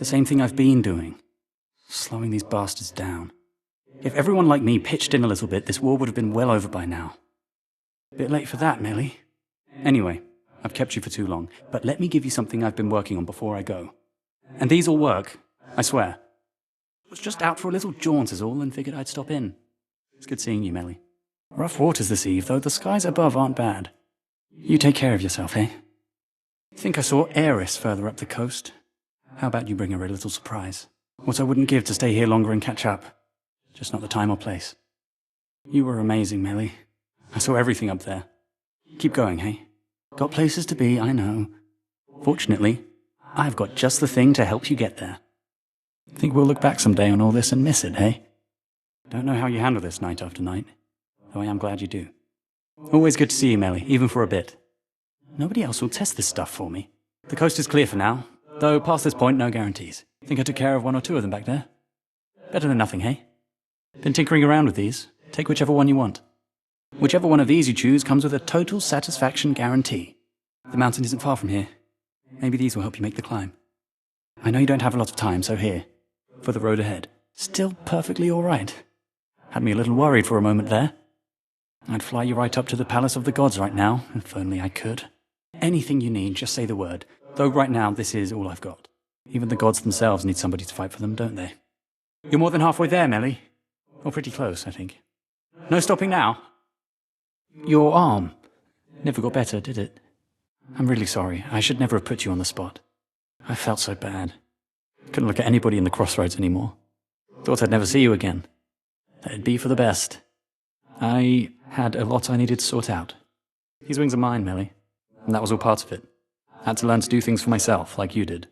The same thing I've been doing. Slowing these bastards down. If everyone like me pitched in a little bit, this war would have been well over by now. Bit late for that, Millie. Anyway, I've kept you for too long, but let me give you something I've been working on before I go. And these all work, I swear. Was just out for a little jaunt is all and figured I'd stop in. It's good seeing you, Millie. Rough waters this eve, though the skies above aren't bad. You take care of yourself, eh? Think I saw Icarus further up the coast. How about you bring her a little surprise? What I wouldn't give to stay here longer and catch up. Just not the time or place. You were amazing, Millie. I saw everything up there. Keep going, hey? Got places to be, I know. Fortunately, I've got just the thing to help you get there. Think we'll look back someday on all this and miss it, hey? Don't know how you handle this night after night, though I am glad you do. Always good to see you, Millie, even for a bit. Nobody else will test this stuff for me. The coast is clear for now, though past this point, no guarantees. Think I took care of 1 or 2 of them back there? Better than nothing, hey? Been tinkering around with these. Take whichever one you want. Whichever one of these you choose comes with a total satisfaction guarantee. The mountain isn't far from here. Maybe these will help you make the climb. I know you don't have a lot of time, so here, for the road ahead. Still perfectly all right. Had me a little worried for a moment there. I'd fly you right up to the palace of the gods right now, if only I could. Anything you need, just say the word. Though right now, this is all I've got. Even the gods themselves need somebody to fight for them, don't they? You're more than halfway there, Millie. Or pretty close, I think. No stopping now. Your arm never got better, did it? I'm really sorry. I should never have put you on the spot. I felt so bad. Couldn't look at anybody in the crossroads anymore. Thought I'd never see you again. That'd be for the best. I had a lot I needed to sort out. These wings are mine, Millie. And that was all part of it. I had to learn to do things for myself, like you did.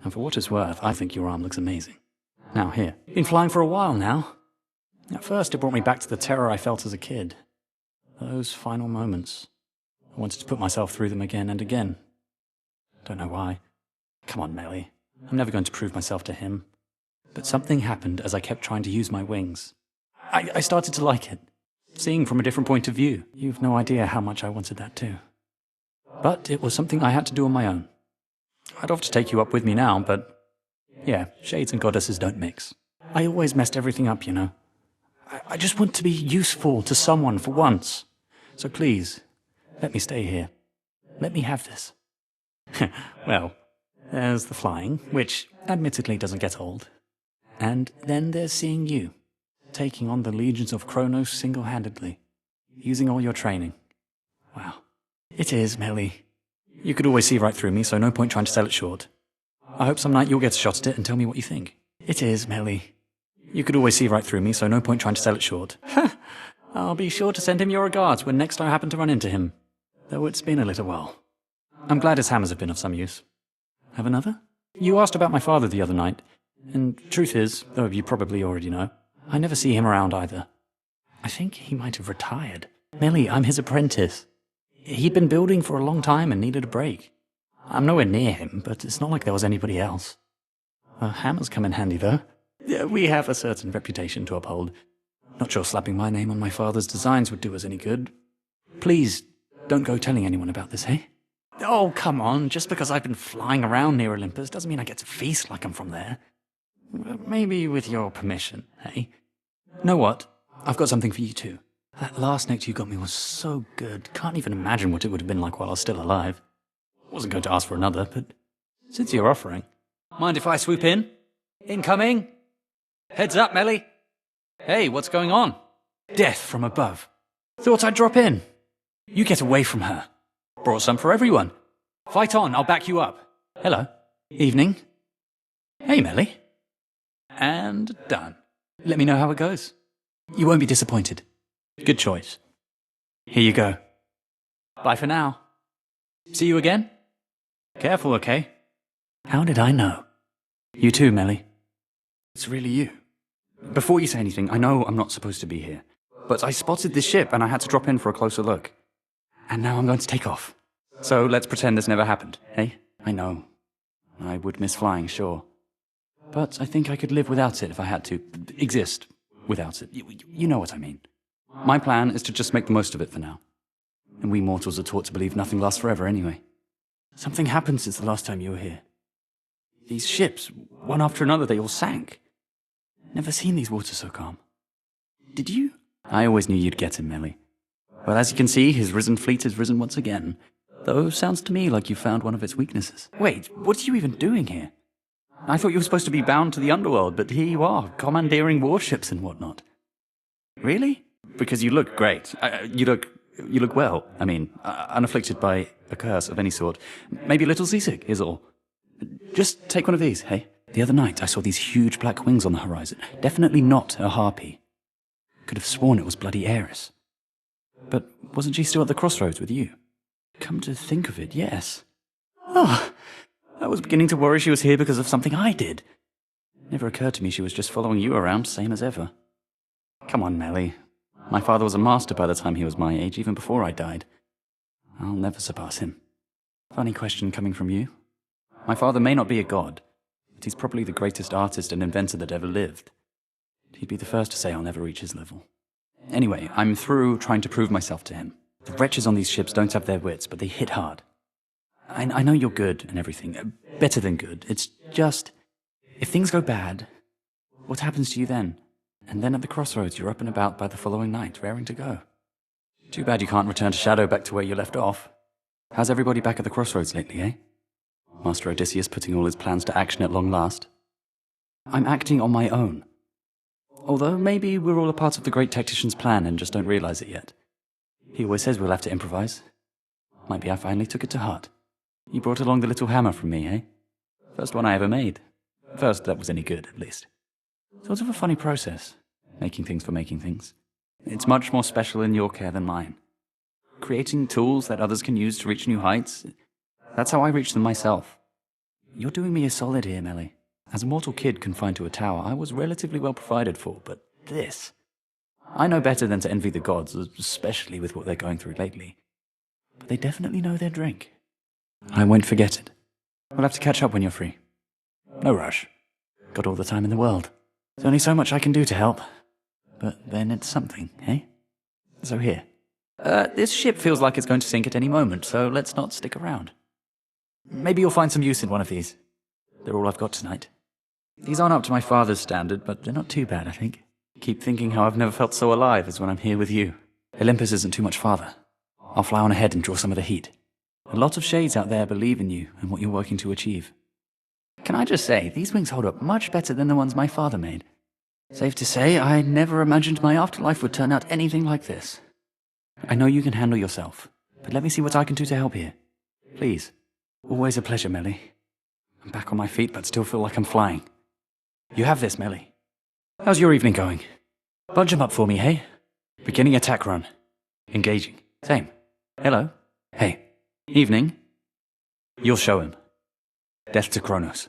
And for what it's worth, I think your arm looks amazing. Now, here. Been flying for a while now. At first, it brought me back to the terror I felt as a kid. Those final moments. I wanted to put myself through them again and again. Don't know why. Come on, Millie. I'm never going to prove myself to him. But something happened as I kept trying to use my wings. I started to like it. Seeing from a different point of view. You've no idea how much I wanted that too. But it was something I had to do on my own. I'd love to take you up with me now, but... yeah, shades and goddesses don't mix. I always messed everything up, you know. I just want to be useful to someone for once. So please, let me stay here. Let me have this. Well, there's the flying, which admittedly doesn't get old. And then there's seeing you, taking on the legions of Kronos single-handedly, using all your training. Wow. It is, Millie. You could always see right through me, so no point trying to sell it short. I hope some night you'll get a shot at it and tell me what you think. It is, Millie. You could always see right through me, so no point trying to sell it short. I'll be sure to send him your regards when next I happen to run into him. Though it's been a little while. I'm glad his hammers have been of some use. Have another? You asked about my father the other night, and truth is, though you probably already know, I never see him around either. I think he might have retired. Millie, I'm his apprentice. He'd been building for a long time and needed a break. I'm nowhere near him, but it's not like there was anybody else. Hammers come in handy, though. We have a certain reputation to uphold. Not sure slapping my name on my father's designs would do us any good. Please, don't go telling anyone about this, eh? Oh, come on. Just because I've been flying around near Olympus doesn't mean I get to feast like I'm from there. Maybe with your permission, eh? Know what? I've got something for you too. That last note you got me was so good. Can't even imagine what it would have been like while I was still alive. Wasn't going to ask for another, but since you're offering... Mind if I swoop in? Incoming? Heads up, Millie. Hey, what's going on? Death from above. Thought I'd drop in. You get away from her. Brought some for everyone. Fight on, I'll back you up. Hello. Evening. Hey, Millie. And done. Let me know how it goes. You won't be disappointed. Good choice. Here you go. Bye for now. See you again? Careful, okay? How did I know? You too, Millie. It's really you. Before you say anything, I know I'm not supposed to be here, but I spotted this ship and I had to drop in for a closer look. And now I'm going to take off. So let's pretend this never happened, eh? I know. I would miss flying, sure. But I think I could live without it if I had to. Exist without it. You know what I mean. My plan is to just make the most of it for now. And we mortals are taught to believe nothing lasts forever anyway. Something happened since the last time you were here. These ships, one after another, they all sank. Never seen these waters so calm. Did you? I always knew you'd get him, Melly. Well, as you can see, his risen fleet has risen once again. Though, sounds to me like you found one of its weaknesses. Wait, what are you even doing here? I thought you were supposed to be bound to the underworld, but here you are, commandeering warships and whatnot. Really? Because you look great. You look well. I mean, unafflicted by a curse of any sort. Maybe a little seasick, is all. Just take one of these, hey? The other night I saw these huge black wings on the horizon. Definitely not a harpy. Could have sworn it was bloody Icarus. But wasn't she still at the crossroads with you? Come to think of it, yes. Oh, I was beginning to worry she was here because of something I did. It never occurred to me she was just following you around, same as ever. Come on, Melly. My father was a master by the time he was my age, even before I died. I'll never surpass him. Funny question coming from you. My father may not be a god, but he's probably the greatest artist and inventor that ever lived. He'd be the first to say I'll never reach his level. Anyway, I'm through trying to prove myself to him. The wretches on these ships don't have their wits, but they hit hard. I know you're good and everything, better than good. It's just, if things go bad, what happens to you then? And then at the crossroads, you're up and about by the following night, raring to go. Too bad you can't return to Shadow back to where you left off. How's everybody back at the crossroads lately, eh? Master Odysseus putting all his plans to action at long last? I'm acting on my own. Although maybe we're all a part of the great tactician's plan and just don't realize it yet. He always says we'll have to improvise. Might be I finally took it to heart. You brought along the little hammer from me, eh? First one I ever made. First that was any good, at least. Sort of a funny process, making things for making things. It's much more special in your care than mine. Creating tools that others can use to reach new heights, that's how I reach them myself. You're doing me a solid here, Melly. As a mortal kid confined to a tower, I was relatively well provided for, but this... I know better than to envy the gods, especially with what they're going through lately. But they definitely know their drink. I won't forget it. We'll have to catch up when you're free. No rush. Got all the time in the world. There's only so much I can do to help. But then it's something, eh? So here. This ship feels like it's going to sink at any moment, so let's not stick around. Maybe you'll find some use in one of these. They're all I've got tonight. These aren't up to my father's standard, but they're not too bad, I think. Keep thinking how I've never felt so alive as when I'm here with you. Olympus isn't too much farther. I'll fly on ahead and draw some of the heat. A lot of shades out there believe in you and what you're working to achieve. Can I just say, these wings hold up much better than the ones my father made. Safe to say, I never imagined my afterlife would turn out anything like this. I know you can handle yourself, but let me see what I can do to help here. Please. Always a pleasure, Melly. I'm back on my feet, but still feel like I'm flying. You have this, Melly. How's your evening going? Bunch 'em up for me, hey? Beginning attack run. Engaging. Same. Hello. Hey. Evening. You'll show him. Death to Kronos.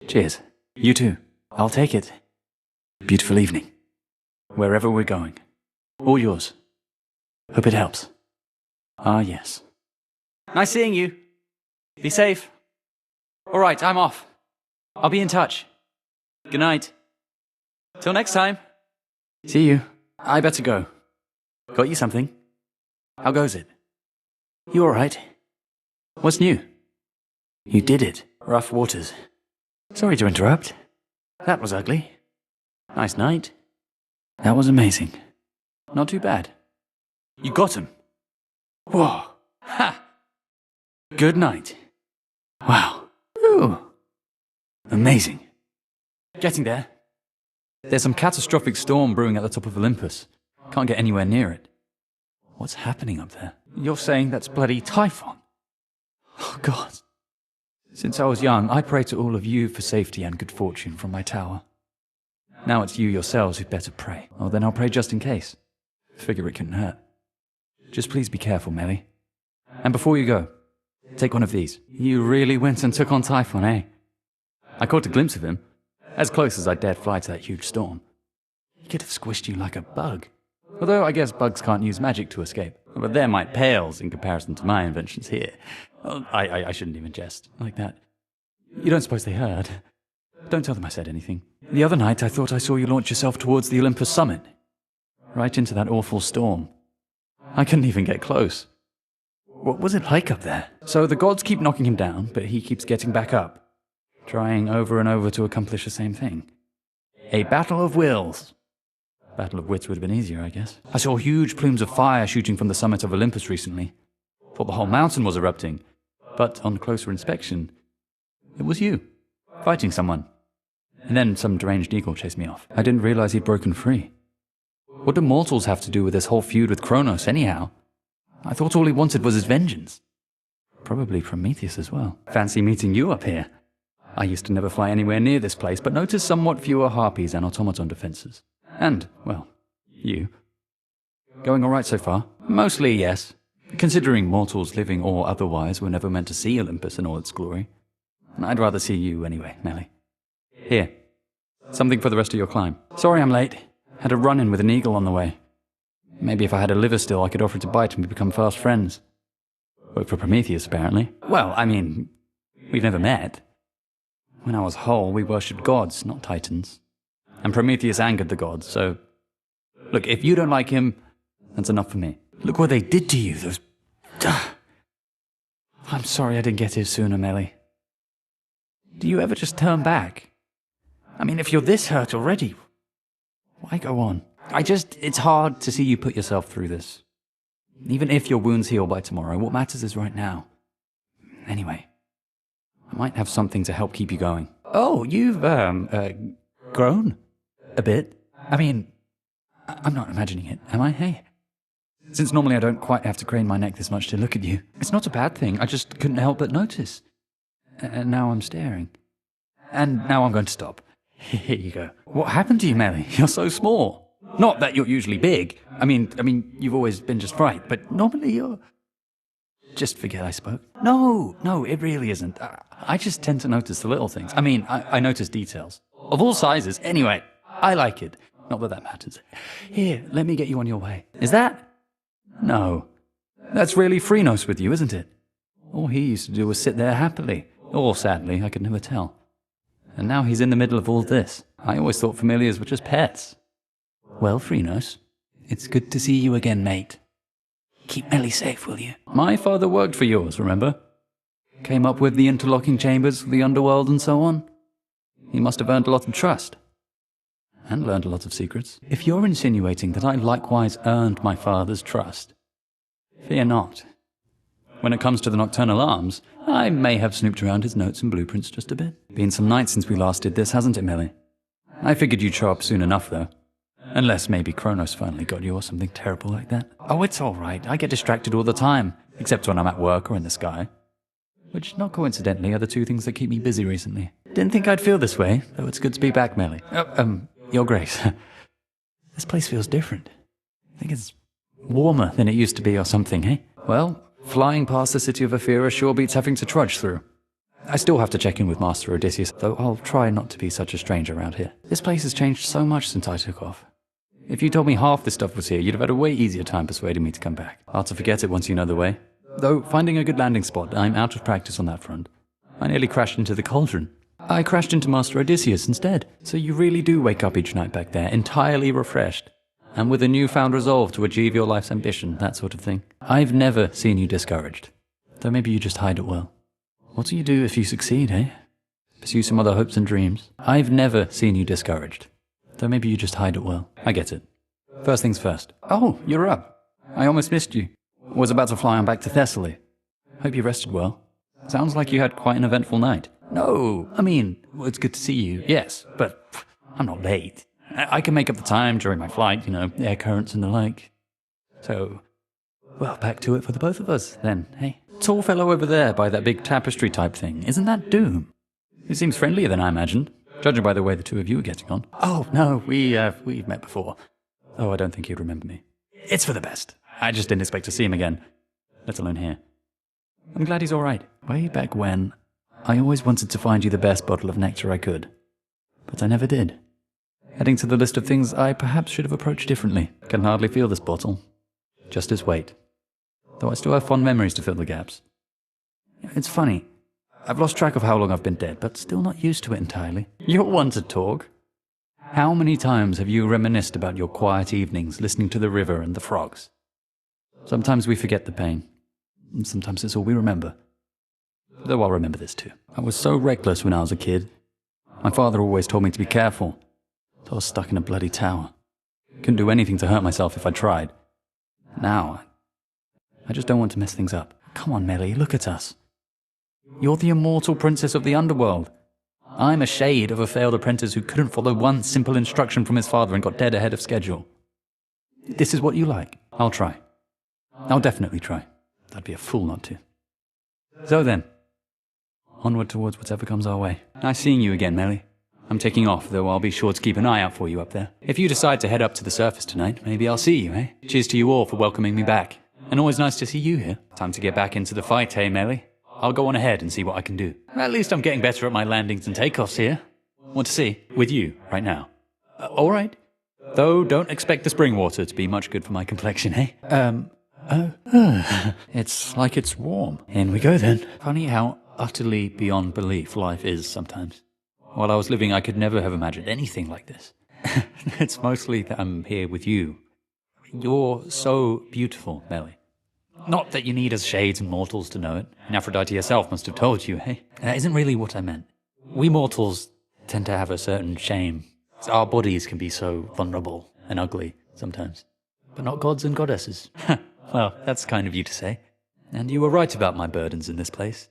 Cheers. You too. I'll take it. Beautiful evening. Wherever we're going. All yours. Hope it helps. Ah, yes. Nice seeing you. Be safe. All right, I'm off. I'll be in touch. Good night. Till next time. See you. I better go. Got you something? How goes it? You all right? What's new? You did it. Rough waters. Sorry to interrupt. That was ugly. Nice night. That was amazing. Not too bad. You got him. Whoa. Ha! Good night. Wow. Ooh. Amazing. Getting there. There's some catastrophic storm brewing at the top of Olympus. Can't get anywhere near it. What's happening up there? You're saying that's bloody Typhon? Oh, God. Since I was young, I pray to all of you for safety and good fortune from my tower. Now it's you yourselves who'd better pray. Oh, then I'll pray just in case. Figure it couldn't hurt. Just please be careful, Melly. And before you go, take one of these. You really went and took on Typhon, eh? I caught a glimpse of him. As close as I dared fly to that huge storm. He could have squished you like a bug. Although I guess bugs can't use magic to escape. But their might pales in comparison to my inventions here. I shouldn't even jest like that. You don't suppose they heard? Don't tell them I said anything. The other night I thought I saw you launch yourself towards the Olympus summit. Right into that awful storm. I couldn't even get close. What was it like up there? So the gods keep knocking him down, but he keeps getting back up. trying over and over to accomplish the same thing. A battle of wills. Battle of wits would have been easier, I guess. I saw huge plumes of fire shooting from the summit of Olympus recently. Thought the whole mountain was erupting. But on closer inspection, it was you, fighting someone. And then some deranged eagle chased me off. I didn't realize he'd broken free. What do mortals have to do with this whole feud with Kronos, anyhow? I thought all he wanted was his vengeance. Probably Prometheus as well. Fancy meeting you up here. I used to never fly anywhere near this place, but noticed somewhat fewer harpies and automaton defenses. And, well, you. Going all right so far? Mostly, yes. Considering mortals, living or otherwise, were never meant to see Olympus in all its glory. I'd rather see you anyway, Melly. Here. Something for the rest of your climb. Sorry I'm late. Had a run-in with an eagle on the way. Maybe if I had a liver still, I could offer it to bite and we become fast friends. Worked for Prometheus, apparently. Well, I mean, we've never met. When I was whole, we worshipped gods, not titans. And Prometheus angered the gods, so... Look, if you don't like him, that's enough for me. Look what they did to you, those... I'm sorry I didn't get here sooner, Melly. Do you ever just turn back? I mean, if you're this hurt already, why go on? It's hard to see you put yourself through this. Even if your wounds heal by tomorrow, what matters is right now. Anyway, I might have something to help keep you going. Oh, you've, grown? A bit? I mean, I'm not imagining it, am I, hey? Since normally I don't quite have to crane my neck this much to look at you. It's not a bad thing, I just couldn't help but notice. And now I'm staring. And now I'm going to stop. Here you go. What happened to you, Melly? You're so small. Not that you're usually big. I mean, you've always been just right, but normally you're... Just forget I spoke. No, it really isn't. I just tend to notice the little things. I mean, I notice details. Of all sizes. Anyway, I like it. Not that matters. Here, let me get you on your way. Is that? No. That's really Phrenos with you, isn't it? All he used to do was sit there happily. Or sadly, I could never tell. And now he's in the middle of all this. I always thought familiars were just pets. Well, Phrenos, it's good to see you again, mate. Keep Melly safe, will you? My father worked for yours, remember? Came up with the interlocking chambers, the underworld and so on. He must have earned a lot of trust. And learned a lot of secrets. If you're insinuating that I likewise earned my father's trust, fear not. When it comes to the nocturnal arms, I may have snooped around his notes and blueprints just a bit. Been some nights since we last did this, hasn't it, Melly? I figured you'd show up soon enough, though. Unless maybe Kronos finally got you or something terrible like that. Oh, it's all right. I get distracted all the time, except when I'm at work or in the sky. Which, not coincidentally, are the two things that keep me busy recently. Didn't think I'd feel this way, though it's good to be back, Melly. Your Grace. This place feels different. I think it's warmer than it used to be or something, eh? Well, flying past the city of Ephyra sure beats having to trudge through. I still have to check in with Master Odysseus, though I'll try not to be such a stranger around here. This place has changed so much since I took off. If you told me half this stuff was here, you'd have had a way easier time persuading me to come back. Hard to forget it once you know the way. Though, finding a good landing spot, I'm out of practice on that front. I nearly crashed into the cauldron. I crashed into Master Odysseus instead. So you really do wake up each night back there, entirely refreshed, and with a newfound resolve to achieve your life's ambition, that sort of thing. I've never seen you discouraged. Though maybe you just hide it well. What do you do if you succeed, eh? Pursue some other hopes and dreams? I've never seen you discouraged. Though maybe you just hide it well. I get it. First things first. Oh, you're up. I almost missed you. Was about to fly on back to Thessaly. Hope you rested well. Sounds like you had quite an eventful night. No, I mean, well, it's good to see you, yes, but I'm not late. I can make up the time during my flight, air currents and the like. So, well, back to it for the both of us, then, hey? Tall fellow over there by that big tapestry type thing, isn't that Doom? He seems friendlier than I imagined, judging by the way the two of you are getting on. Oh, no, we've met before. Oh, I don't think he'd remember me. It's for the best. I just didn't expect to see him again, let alone here. I'm glad he's all right. Way back when, I always wanted to find you the best bottle of nectar I could, but I never did. Adding to the list of things I perhaps should have approached differently. Can hardly feel this bottle. Just its weight. Though I still have fond memories to fill the gaps. It's funny. I've lost track of how long I've been dead, but still not used to it entirely. You're one to talk. How many times have you reminisced about your quiet evenings listening to the river and the frogs? Sometimes we forget the pain. Sometimes it's all we remember. Though I'll remember this too. I was so reckless when I was a kid. My father always told me to be careful. So I was stuck in a bloody tower. Couldn't do anything to hurt myself if I tried. Now, I just don't want to mess things up. Come on, Melly, look at us. You're the immortal princess of the underworld. I'm a shade of a failed apprentice who couldn't follow one simple instruction from his father and got dead ahead of schedule. This is what you like. I'll try. I'll definitely try. I'd be a fool not to. So then, onward towards whatever comes our way. Nice seeing you again, Melly. I'm taking off, though I'll be sure to keep an eye out for you up there. If you decide to head up to the surface tonight, maybe I'll see you, eh? Cheers to you all for welcoming me back. And always nice to see you here. Time to get back into the fight, hey, Melly? I'll go on ahead and see what I can do. At least I'm getting better at my landings and takeoffs here. Want to see? With you, right now. All right. Though don't expect the spring water to be much good for my complexion, eh? It's like it's warm. In we go then. Funny how utterly beyond belief life is sometimes. While I was living, I could never have imagined anything like this. It's mostly that I'm here with you. You're so beautiful, Melly. Not that you need us shades and mortals to know it. Aphrodite herself must have told you, hey? That isn't really what I meant. We mortals tend to have a certain shame. Our bodies can be so vulnerable and ugly sometimes. But not gods and goddesses. Well, that's kind of you to say. And you were right about my burdens in this place.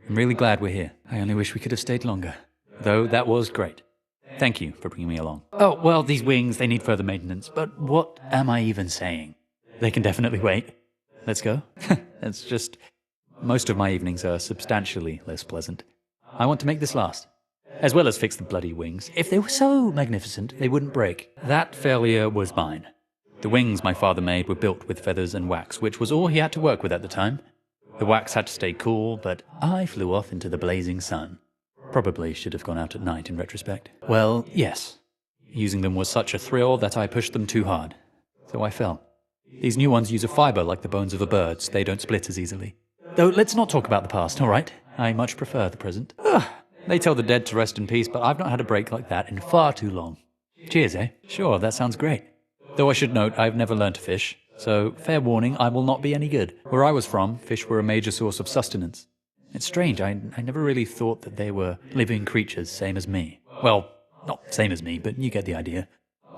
I'm really glad we're here. I only wish we could have stayed longer. Though that was great. Thank you for bringing me along. Oh, well, these wings, they need further maintenance. But what am I even saying? They can definitely wait. Let's go. It's just, most of my evenings are substantially less pleasant. I want to make this last. As well as fix the bloody wings. If they were so magnificent, they wouldn't break. That failure was mine. The wings my father made were built with feathers and wax, which was all he had to work with at the time. The wax had to stay cool, but I flew off into the blazing sun. Probably should have gone out at night in retrospect. Well, yes. Using them was such a thrill that I pushed them too hard. So I fell. These new ones use a fibre like the bones of a bird, so they don't split as easily. Though let's not talk about the past, all right? I much prefer the present. They tell the dead to rest in peace, but I've not had a break like that in far too long. Cheers, eh? Sure, that sounds great. Though I should note, I've never learned to fish, so fair warning, I will not be any good. Where I was from, fish were a major source of sustenance. It's strange, I never really thought that they were living creatures, same as me. Well, not same as me, but you get the idea.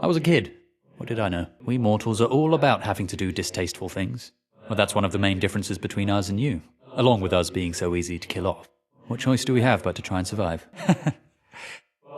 I was a kid. What did I know? We mortals are all about having to do distasteful things. Well, that's one of the main differences between us and you, along with us being so easy to kill off. What choice do we have but to try and survive?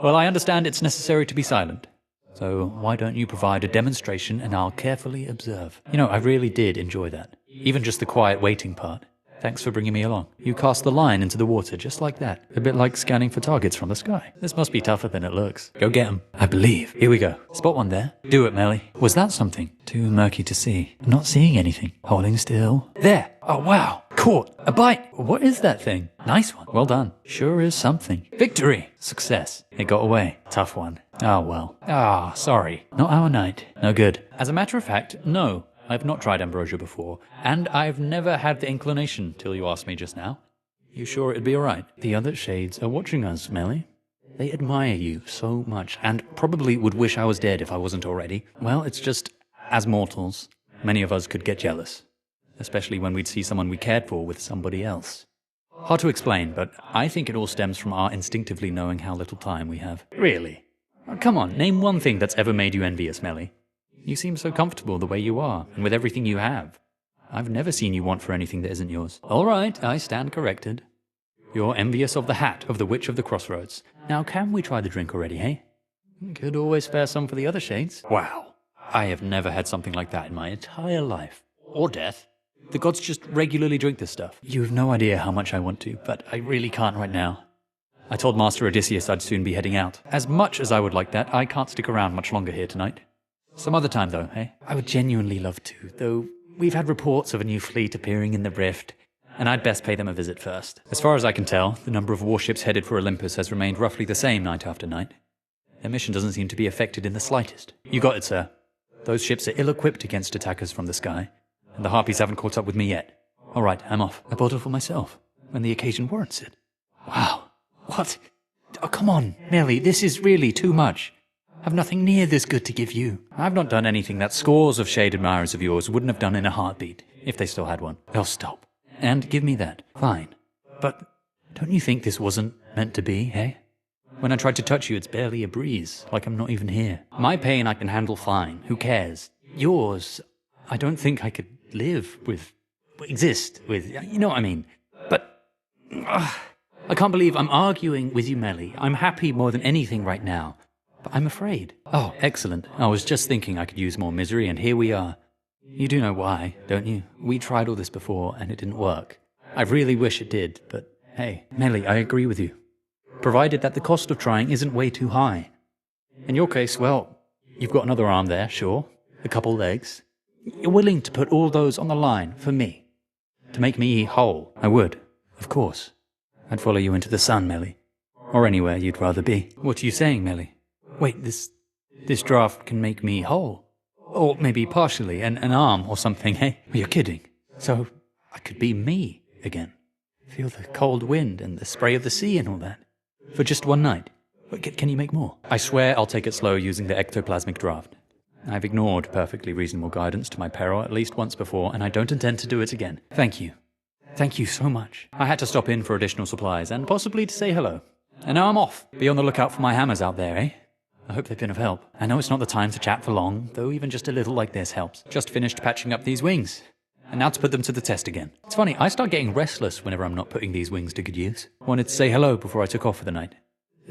Well, I understand it's necessary to be silent. So why don't you provide a demonstration and I'll carefully observe. You know, I really did enjoy that. Even just the quiet waiting part. Thanks for bringing me along. You cast the line into the water just like that. A bit like scanning for targets from the sky. This must be tougher than it looks. Go get 'em. I believe. Here we go. Spot one there. Do it, Melly. Was that something? Too murky to see. I'm not seeing anything. Holding still. There. Oh, wow. Caught. A bite. What is that thing? Nice one. Well done. Sure is something. Victory. Success. It got away. Tough one. Oh, well. Sorry. Not our night. No good. As a matter of fact, no. I've not tried ambrosia before, and I've never had the inclination till you asked me just now. You sure it'd be alright? The other shades are watching us, Melly. They admire you so much, and probably would wish I was dead if I wasn't already. Well, it's just, as mortals, many of us could get jealous. Especially when we'd see someone we cared for with somebody else. Hard to explain, but I think it all stems from our instinctively knowing how little time we have. Really? Oh, come on, name one thing that's ever made you envious, Melly. You seem so comfortable the way you are, and with everything you have. I've never seen you want for anything that isn't yours. All right, I stand corrected. You're envious of the hat of the Witch of the Crossroads. Now, can we try the drink already, hey? Could always spare some for the other shades. Wow. I have never had something like that in my entire life. Or death. The gods just regularly drink this stuff. You have no idea how much I want to, but I really can't right now. I told Master Odysseus I'd soon be heading out. As much as I would like that, I can't stick around much longer here tonight. Some other time, though, eh? I would genuinely love to, though we've had reports of a new fleet appearing in the Rift, and I'd best pay them a visit first. As far as I can tell, the number of warships headed for Olympus has remained roughly the same night after night. Their mission doesn't seem to be affected in the slightest. You got it, sir. Those ships are ill-equipped against attackers from the sky, and the Harpies haven't caught up with me yet. All right, I'm off. I bought it for myself, when the occasion warrants it. Wow. What? Oh, come on, Melly, this is really too much. I've nothing near this good to give you. I've not done anything that scores of shade admirers of yours wouldn't have done in a heartbeat, if they still had one. They'll stop. And give me that. Fine. But Don't you think this wasn't meant to be, hey? When I tried to touch you, it's barely a breeze, like I'm not even here. My pain I can handle fine, who cares? Yours, I don't think I could exist with, you know what I mean? But, I can't believe I'm arguing with you, Melly. I'm happy more than anything right now, but I'm afraid. Oh, excellent. I was just thinking I could use more misery, and here we are. You do know why, don't you? We tried all this before, and it didn't work. I really wish it did, but hey, Melly, I agree with you. Provided that the cost of trying isn't way too high. In your case, well, you've got another arm there, sure. A couple legs. You're willing to put all those on the line for me. To make me whole. I would, of course. I'd follow you into the sun, Melly. Or anywhere you'd rather be. What are you saying, Melly? Wait, this draft can make me whole? Or maybe partially, an arm or something, hey? You're kidding. So I could be me again. Feel the cold wind and the spray of the sea and all that. For just one night. Can you make more? I swear I'll take it slow using the ectoplasmic draft. I've ignored perfectly reasonable guidance to my peril at least once before, and I don't intend to do it again. Thank you. Thank you so much. I had to stop in for additional supplies, and possibly to say hello. And now I'm off. Be on the lookout for my hammers out there, eh? I hope they've been of help. I know it's not the time to chat for long, though even just a little like this helps. Just finished patching up these wings. And now to put them to the test again. It's funny, I start getting restless whenever I'm not putting these wings to good use. Wanted to say hello before I took off for the night.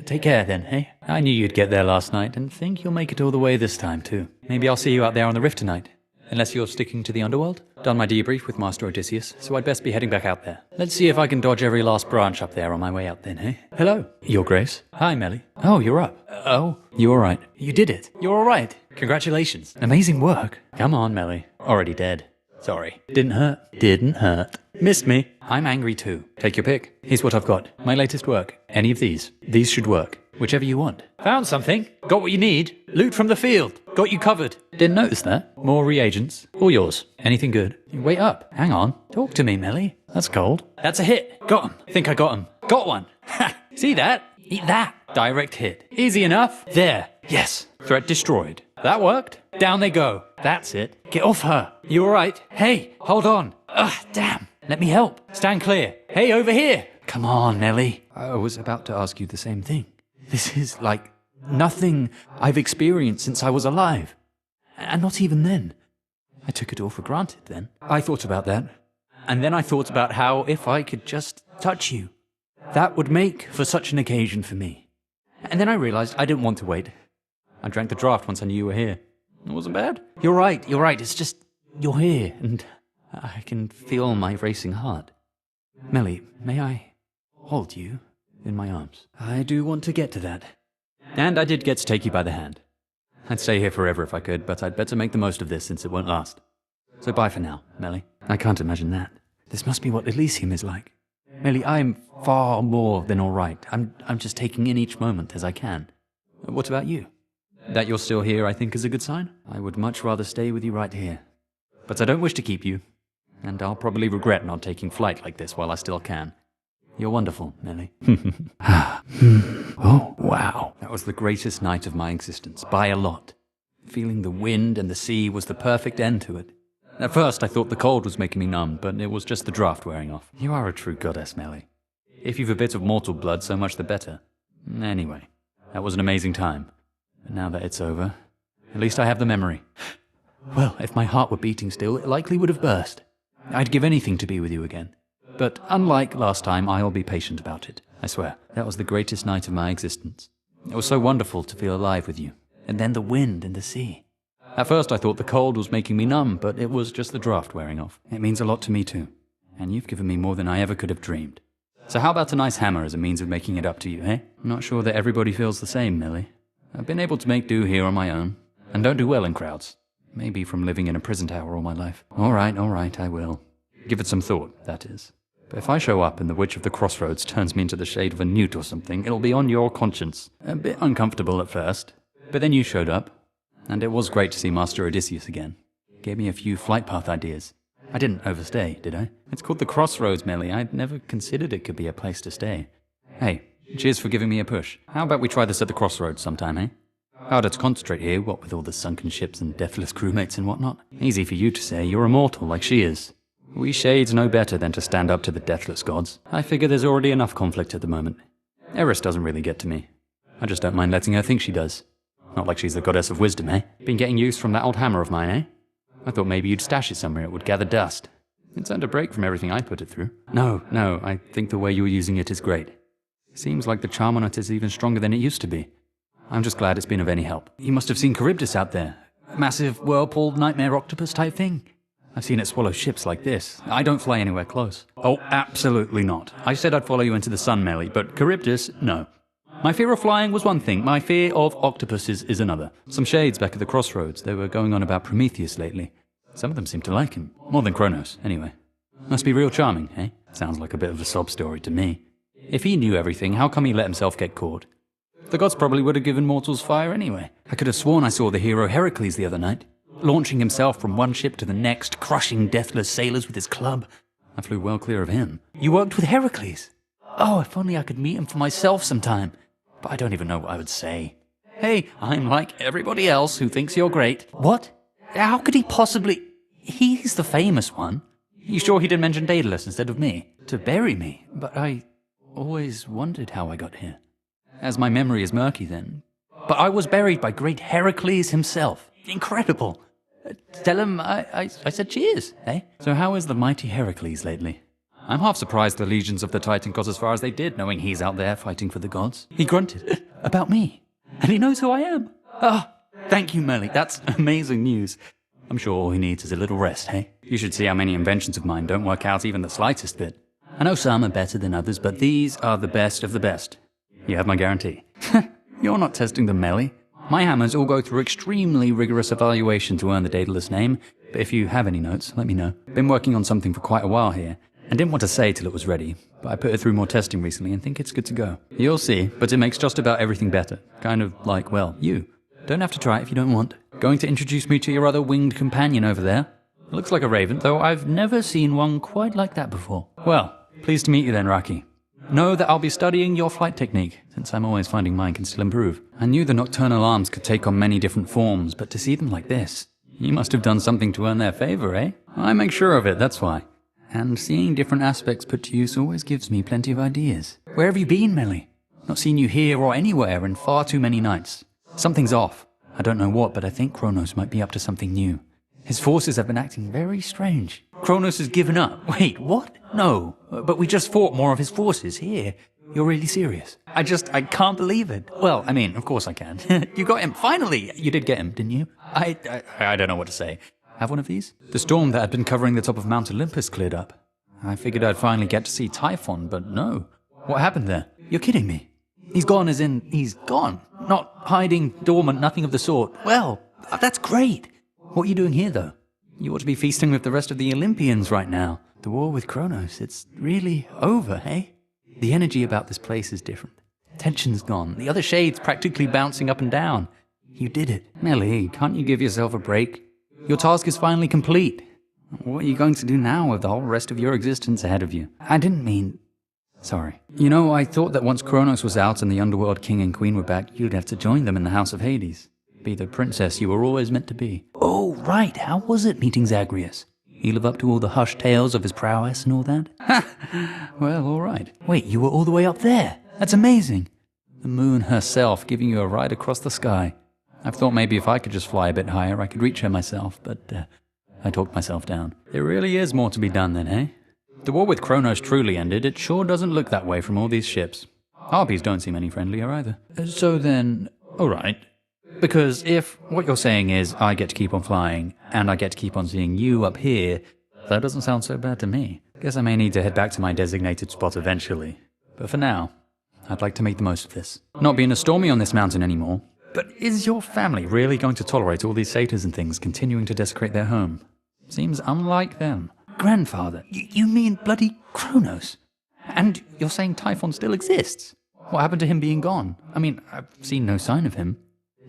Take care then, hey? I knew you'd get there last night, and think you'll make it all the way this time too. Maybe I'll see you out there on the rift tonight. Unless you're sticking to the underworld? Done my debrief with Master Odysseus, so I'd best be heading back out there. Let's see if I can dodge every last branch up there on my way out then, hey? Hello. Your Grace. Hi, Melly. Oh, you're up. Oh, you alright? You did it. You're alright. Congratulations. Amazing work. Come on, Melly. Already dead. Sorry. Didn't hurt. Didn't hurt. Missed me. I'm angry too. Take your pick. Here's what I've got. My latest work. Any of these. These should work. Whichever you want. Found something. Got what you need. Loot from the field. Got you covered. Didn't notice that. More reagents. All yours. Anything good? Wait up. Hang on. Talk to me, Melly. That's cold. That's a hit. Got him. Think I got him. Got one. Ha! See that? Eat that. Direct hit. Easy enough. There. Yes. Threat destroyed. That worked. Down they go. That's it. Get off her. You alright? Hey, hold on. Ugh, damn. Let me help. Stand clear. Hey, over here. Come on, Nelly. I was about to ask you the same thing. This is like nothing I've experienced since I was alive. And not even then. I took it all for granted then. I thought about that. And then I thought about how if I could just touch you, that would make for such an occasion for me. And then I realized I didn't want to wait. I drank the draft once I knew you were here. It wasn't bad. You're right. It's just, you're here, and I can feel my racing heart. Melly, may I hold you in my arms? I do want to get to that. And I did get to take you by the hand. I'd stay here forever if I could, but I'd better make the most of this since it won't last. So bye for now, Melly. I can't imagine that. This must be what Elysium is like. Melly, I'm far more than all right. I'm just taking in each moment as I can. What about you? That you're still here, I think, is a good sign. I would much rather stay with you right here. But I don't wish to keep you, and I'll probably regret not taking flight like this while I still can. You're wonderful, Melly. Oh, wow. That was the greatest night of my existence, by a lot. Feeling the wind and the sea was the perfect end to it. At first, I thought the cold was making me numb, but it was just the draft wearing off. You are a true goddess, Melly. If you've a bit of mortal blood, so much the better. Anyway, that was an amazing time. But now that it's over, at least I have the memory. Well, if my heart were beating still, it likely would have burst. I'd give anything to be with you again. But unlike last time, I'll be patient about it. I swear. That was the greatest night of my existence. It was so wonderful to feel alive with you. And then the wind and the sea. At first I thought the cold was making me numb, but it was just the draft wearing off. It means a lot to me too. And you've given me more than I ever could have dreamed. So how about a nice hammer as a means of making it up to you, eh? I'm not sure that everybody feels the same, Millie. I've been able to make do here on my own, and don't do well in crowds. Maybe from living in a prison tower all my life. All right, I will. Give it some thought, that is. But if I show up and the Witch of the Crossroads turns me into the shade of a newt or something, it'll be on your conscience. A bit uncomfortable at first, but then you showed up, and it was great to see Master Odysseus again. Gave me a few flight path ideas. I didn't overstay, did I? It's called the Crossroads, Millie. I'd never considered it could be a place to stay. Hey, cheers for giving me a push. How about we try this at the Crossroads sometime, eh? Harder to concentrate here, what with all the sunken ships and deathless crewmates and whatnot. Easy for you to say, you're immortal like she is. We shades know better than to stand up to the deathless gods. I figure there's already enough conflict at the moment. Eris doesn't really get to me. I just don't mind letting her think she does. Not like she's the goddess of wisdom, eh? Been getting use from that old hammer of mine, eh? I thought maybe you'd stash it somewhere it would gather dust. It's earned a break from everything I put it through. No, I think the way you're using it is great. Seems like the charm on it is even stronger than it used to be. I'm just glad it's been of any help. You must have seen Charybdis out there. A massive whirlpool nightmare octopus type thing. I've seen it swallow ships like this. I don't fly anywhere close. Oh, absolutely not. I said I'd follow you into the sun, Melly, but Charybdis, no. My fear of flying was one thing, my fear of octopuses is another. Some shades back at the crossroads, they were going on about Prometheus lately. Some of them seem to like him. More than Kronos, anyway. Must be real charming, eh? Sounds like a bit of a sob story to me. If he knew everything, how come he let himself get caught? The gods probably would have given mortals fire anyway. I could have sworn I saw the hero Heracles the other night, launching himself from one ship to the next, crushing deathless sailors with his club. I flew well clear of him. You worked with Heracles? Oh, if only I could meet him for myself sometime. But I don't even know what I would say. Hey, I'm like everybody else who thinks you're great. What? How could he possibly... He's the famous one. You sure he didn't mention Daedalus instead of me? To bury me? But I always wondered how I got here. As my memory is murky then. But I was buried by great Heracles himself. Incredible. Tell him I said cheers, eh? So how is the mighty Heracles lately? I'm half surprised the legions of the Titan got as far as they did, knowing he's out there fighting for the gods. He grunted. About me. And he knows who I am. Ah, thank you, Melly. That's amazing news. I'm sure all he needs is a little rest, hey? You should see how many inventions of mine don't work out even the slightest bit. I know some are better than others, but these are the best of the best. You have my guarantee. You're not testing them, Melly. My hammers all go through extremely rigorous evaluation to earn the Daedalus name, but if you have any notes, let me know. Been working on something for quite a while here, and didn't want to say till it was ready, but I put it through more testing recently and think it's good to go. You'll see, but it makes just about everything better. Kind of like, well, you. Don't have to try it if you don't want. Going to introduce me to your other winged companion over there? It looks like a raven, though I've never seen one quite like that before. Well, pleased to meet you then, Raki. Know that I'll be studying your flight technique, since I'm always finding mine can still improve. I knew the nocturnal arms could take on many different forms, but to see them like this, you must have done something to earn their favor, eh? I make sure of it, that's why. And seeing different aspects put to use always gives me plenty of ideas. Where have you been, Melly? Not seen you here or anywhere in far too many nights. Something's off. I don't know what, but I think Kronos might be up to something new. His forces have been acting very strange. Kronos has given up. Wait, what? No, but we just fought more of his forces here. You're really serious? I can't believe it. Well, I mean, of course I can. You got him, finally! You did get him, didn't you? I don't know what to say. Have one of these? The storm that had been covering the top of Mount Olympus cleared up. I figured I'd finally get to see Typhon, but no. What happened there? You're kidding me. He's gone as in, he's gone. Not hiding, dormant, nothing of the sort. Well, that's great. What are you doing here, though? You ought to be feasting with the rest of the Olympians right now. The war with Kronos, it's really over, hey? The energy about this place is different. Tension's gone. The other shades practically bouncing up and down. You did it. Melly, can't you give yourself a break? Your task is finally complete. What are you going to do now with the whole rest of your existence ahead of you? I didn't mean... Sorry. You know, I thought that once Kronos was out and the underworld king and queen were back, you'd have to join them in the House of Hades. Be the princess you were always meant to be. Oh, right. How was it meeting Zagreus? He live up to all the hushed tales of his prowess and all that? Ha! Well, all right. Wait, you were all the way up there? That's amazing. The moon herself giving you a ride across the sky. I've thought maybe if I could just fly a bit higher, I could reach her myself, but I talked myself down. There really is more to be done then, eh? The war with Kronos truly ended. It sure doesn't look that way from all these ships. Harpies don't seem any friendlier either. So then, all right. Because if what you're saying is I get to keep on flying, and I get to keep on seeing you up here, that doesn't sound so bad to me. Guess I may need to head back to my designated spot eventually. But for now, I'd like to make the most of this. Not being a stormy on this mountain anymore. But is your family really going to tolerate all these satyrs and things continuing to desecrate their home? Seems unlike them. Grandfather, you mean bloody Kronos? And you're saying Typhon still exists? What happened to him being gone? I mean, I've seen no sign of him.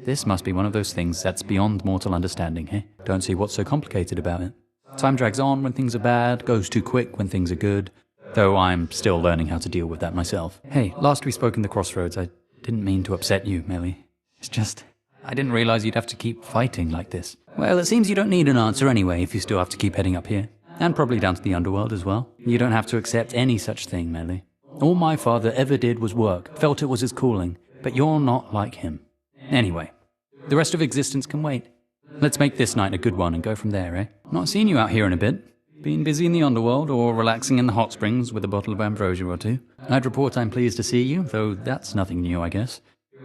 This must be one of those things that's beyond mortal understanding, eh? Don't see what's so complicated about it. Time drags on when things are bad, goes too quick when things are good, though I'm still learning how to deal with that myself. Hey, last we spoke in the crossroads, I didn't mean to upset you, Melly. It's just, I didn't realize you'd have to keep fighting like this. Well, it seems you don't need an answer anyway if you still have to keep heading up here. And probably down to the underworld as well. You don't have to accept any such thing, Melly. All my father ever did was work, felt it was his calling, but you're not like him. Anyway, the rest of existence can wait. Let's make this night a good one and go from there, eh? Not seen you out here in a bit. Been busy in the underworld or relaxing in the hot springs with a bottle of ambrosia or two. I'd report I'm pleased to see you, though that's nothing new, I guess.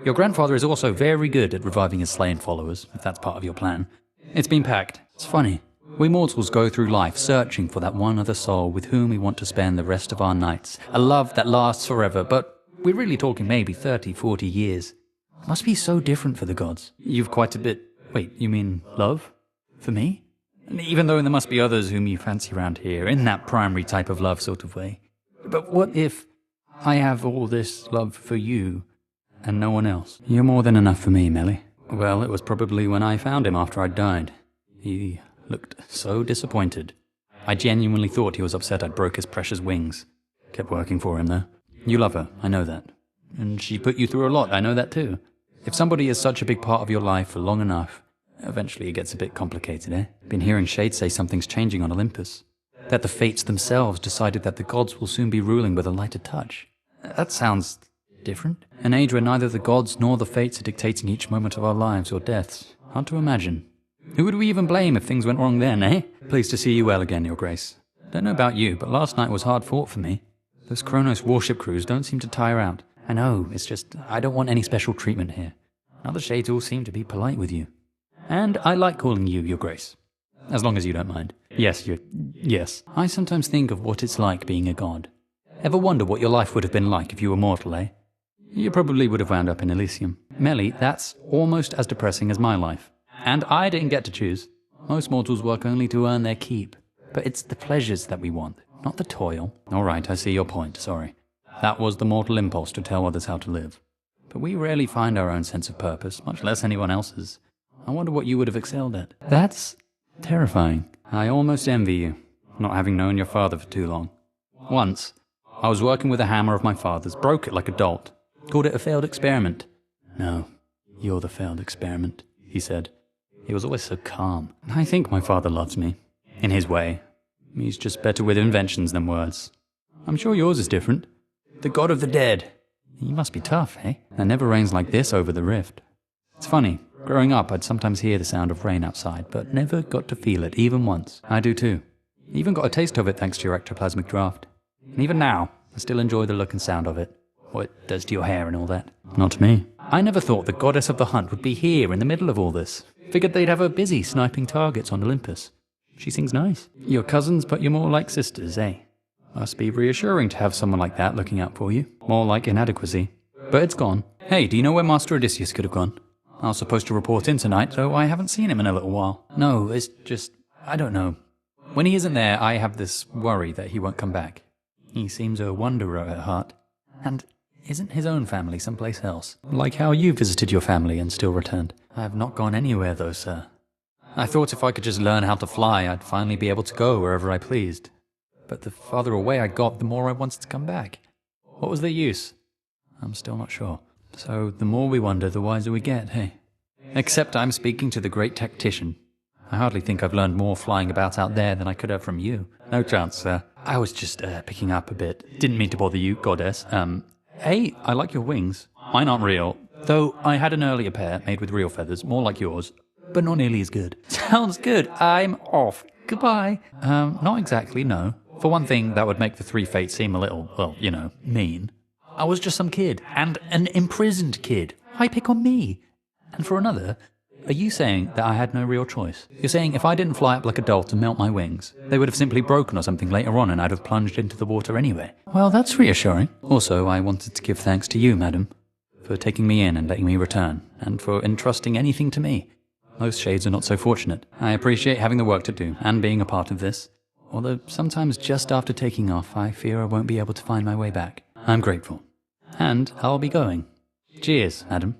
Your grandfather is also very good at reviving his slain followers, if that's part of your plan. It's been packed. It's funny. We mortals go through life searching for that one other soul with whom we want to spend the rest of our nights. A love that lasts forever, but we're really talking maybe 30, 40 years. Must be so different for the gods. You've quite a bit... Wait, you mean love? For me? Even though there must be others whom you fancy around here, in that primary type of love sort of way. But what if I have all this love for you and no one else? You're more than enough for me, Melly. Well, it was probably when I found him after I'd died. He looked so disappointed. I genuinely thought he was upset I'd broke his precious wings. Kept working for him, though. You love her, I know that. And she put you through a lot, I know that too. If somebody is such a big part of your life for long enough, eventually it gets a bit complicated, eh? Been hearing Shade say something's changing on Olympus. That the fates themselves decided that the gods will soon be ruling with a lighter touch. That sounds different. An age where neither the gods nor the fates are dictating each moment of our lives or deaths. Hard to imagine. Who would we even blame if things went wrong then, eh? Pleased to see you well again, Your Grace. Don't know about you, but last night was hard fought for me. Those Kronos warship crews don't seem to tire out. I know, it's just, I don't want any special treatment here. Other shades all seem to be polite with you. And I like calling you Your Grace. As long as you don't mind. Yes. I sometimes think of what it's like being a god. Ever wonder what your life would have been like if you were mortal, eh? You probably would have wound up in Elysium. Melly, that's almost as depressing as my life. And I didn't get to choose. Most mortals work only to earn their keep. But it's the pleasures that we want, not the toil. All right, I see your point, sorry. That was the mortal impulse to tell others how to live. But we rarely find our own sense of purpose, much less anyone else's. I wonder what you would have excelled at. That's terrifying. I almost envy you, not having known your father for too long. Once, I was working with a hammer of my father's, broke it like a dolt. Called it a failed experiment. No, you're the failed experiment, he said. He was always so calm. I think my father loves me. In his way. He's just better with inventions than words. I'm sure yours is different. The god of the dead. He must be tough, eh? It never rains like this over the rift. It's funny. Growing up, I'd sometimes hear the sound of rain outside, but never got to feel it, even once. I do too. Even got a taste of it thanks to your ectoplasmic draft. And even now, I still enjoy the look and sound of it. What it does to your hair and all that. Not me. I never thought the goddess of the hunt would be here in the middle of all this. Figured they'd have her busy sniping targets on Olympus. She sings nice. Your cousins, but you're more like sisters, eh? Must be reassuring to have someone like that looking out for you. More like inadequacy. But it's gone. Hey, do you know where Master Odysseus could have gone? I was supposed to report in tonight, though I haven't seen him in a little while. No, it's just... I don't know. When he isn't there, I have this worry that he won't come back. He seems a wanderer at heart. And isn't his own family someplace else? Like how you visited your family and still returned. I have not gone anywhere, though, sir. I thought if I could just learn how to fly, I'd finally be able to go wherever I pleased. But the farther away I got, the more I wanted to come back. What was the use? I'm still not sure. So the more we wonder, the wiser we get, hey? Except I'm speaking to the great tactician. I hardly think I've learned more flying about out there than I could have from you. No chance, sir. I was just picking up a bit. Didn't mean to bother you, goddess. Hey, I like your wings. Mine aren't real. Though I had an earlier pair made with real feathers, more like yours. But not nearly as good. Sounds good. I'm off. Goodbye. Not exactly, no. For one thing, that would make the three fates seem a little, well, you know, mean. I was just some kid, and an imprisoned kid. Why pick on me? And for another, are you saying that I had no real choice? You're saying if I didn't fly up like a doll to melt my wings, they would have simply broken or something later on and I'd have plunged into the water anyway. Well, that's reassuring. Also, I wanted to give thanks to you, madam, for taking me in and letting me return, and for entrusting anything to me. Most shades are not so fortunate. I appreciate having the work to do, and being a part of this. Although sometimes just after taking off, I fear I won't be able to find my way back. I'm grateful. And I'll be going. Cheers, madam.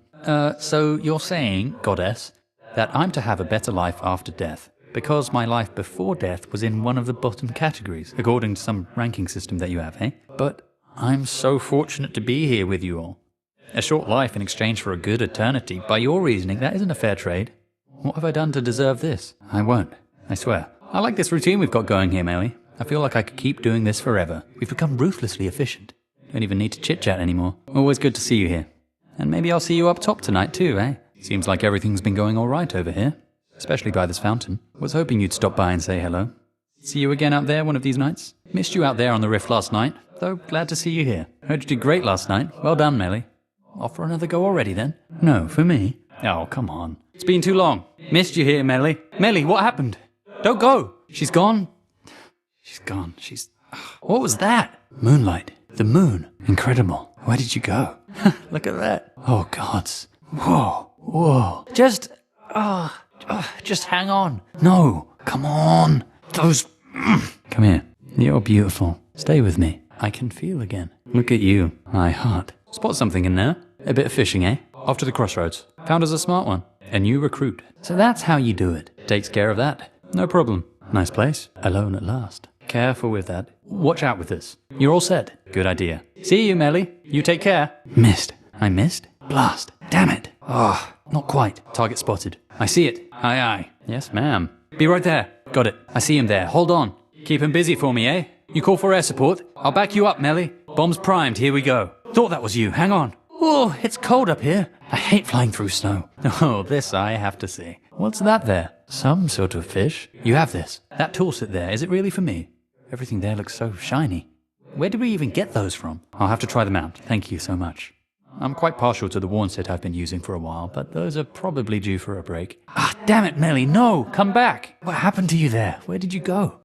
So you're saying, goddess, that I'm to have a better life after death, because my life before death was in one of the bottom categories, according to some ranking system that you have, eh? But I'm so fortunate to be here with you all. A short life in exchange for a good eternity. By your reasoning, that isn't a fair trade. What have I done to deserve this? I won't, I swear. I like this routine we've got going here, Melly. I feel like I could keep doing this forever. We've become ruthlessly efficient. Don't even need to chit-chat anymore. Always good to see you here. And maybe I'll see you up top tonight too, eh? Seems like everything's been going all right over here. Especially by this fountain. Was hoping you'd stop by and say hello. See you again out there one of these nights. Missed you out there on the Rift last night, though glad to see you here. Heard you did great last night. Well done, Melly. Off for another go already then? No, for me. Oh, come on. It's been too long. Missed you here, Melly. Melly, what happened? Don't go. She's gone. She's gone. What was that? Moonlight. The moon. Incredible. Where did you go? Look at that. Oh, gods. Whoa. Just hang on. No. Come on. Come here. You're beautiful. Stay with me. I can feel again. Look at you. My heart. Spot something in there. A bit of fishing, eh? Off to the crossroads. Found us a smart one. A new recruit. So that's how you do it. Takes care of that. No problem. Nice place. Alone at last. Careful with that. Watch out with this. You're all set. Good idea. See you, Melly. You take care. Missed. I missed? Blast. Damn it. Oh, not quite. Target spotted. I see it. Aye. Yes, ma'am. Be right there. Got it. I see him there. Hold on. Keep him busy for me, eh? You call for air support? I'll back you up, Melly. Bombs primed. Here we go. Thought that was you. Hang on. Oh, it's cold up here. I hate flying through snow. Oh, this I have to see. What's that there? Some sort of fish. You have this. That tool sit there. Is it really for me? Everything there looks so shiny. Where did we even get those from? I'll have to try them out. Thank you so much. I'm quite partial to the worn set I've been using for a while, but those are probably due for a break. Ah, damn it, Melly. No, come back. What happened to you there? Where did you go?